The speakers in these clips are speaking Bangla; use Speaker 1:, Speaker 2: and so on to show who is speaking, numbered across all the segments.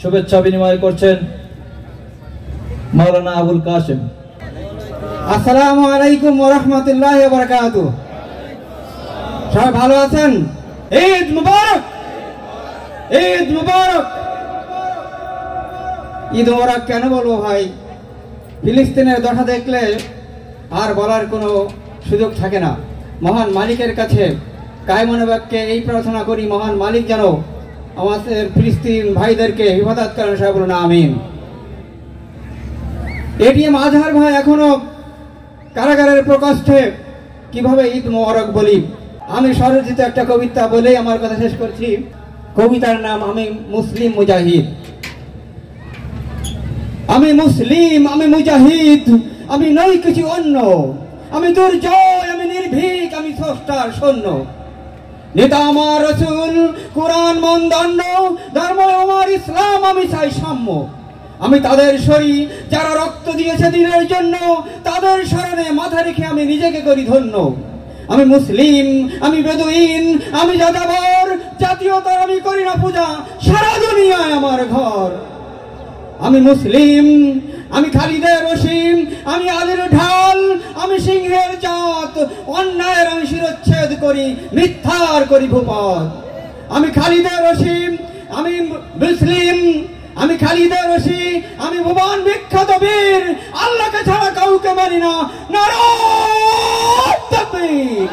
Speaker 1: শুভেচ্ছা বিনিময় করছেন মাওলানা আবুল কাসেম।
Speaker 2: আসসালামু আলাইকুম ওয়া রাহমাতুল্লাহি ওয়া বারাকাতুহু। সবাই ভালো আছেন? ঈদ মুবারক, ঈদ মুবারক। ঈদ মুবারক কেন বলবো ভাই? ফিলিস্তিনের দশা দেখলে আর বলার কোনো সুযোগ থাকে না। মহান মালিকের কাছে কায়মনে বাক্যে এই প্রার্থনা করি, মহান মালিক যেন আমাদের ফিলিস্তিন ভাইদেরকে হিফাজত করেন। সবাই বলুন আমিন। এটিএম আজহার ভাই এখনো কারাগারের প্রকোষ্ঠে, কিভাবে ঈদ মোবারক বলি? আমি স্বরচিত একটা কবিতা বলেই আমার কথা শেষ করছি। কবিতার নাম আমি মুসলিম মুজাহিদ। আমি মুসলিম, আমি মুজাহিদ, আমি নই কিছু অন্য, আমি দুর্জয়, আমি নির্ভীক, আমি স্রষ্টার সৈন্য। নেতা আমার রাসূল, কোরআন মনদণ্ড, ধর্ম আমার ইসলাম, আমি চাই সাম্য। আমি তাদের সরি যারা রক্ত দিয়েছে দিনের জন্য, তাদের স্মরণে মাথা রেখে আমি নিজেকে করি ধন্য। আমি মুসলিম, আমি বেদুইন, আমি যাযাবর, জাতীয়তার আমি করি না পূজা, সারা দুনিয়ায় আমার ঘর। আমি মুসলিম, আমি খালিদের রশিম, আমি আলীর ঢাল, আমি সিংহের জাত, অন্যায়ের আমি শিরচ্ছেদ করি, মিথ্যার করি ভূপত। আমি খালিদের রশিম, আমি মুসলিম, আমি খালিদের রশি, আমি ভুবন বিখ্যাত বীর, আল্লাহকে ছাড়া কাউকে মানি না। নারায়ে তাকবীর,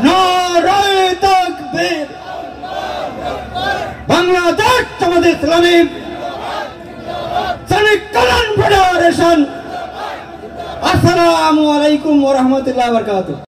Speaker 2: নারায়ে তাকবীর। বাংলাদেশ জামাত ইসলামী শ্রমিক কল্যাণ ফেডারেশন। আসসালামু আলাইকুম ওয়া রাহমাতুল্লাহি ওয়া বারাকাতুহু।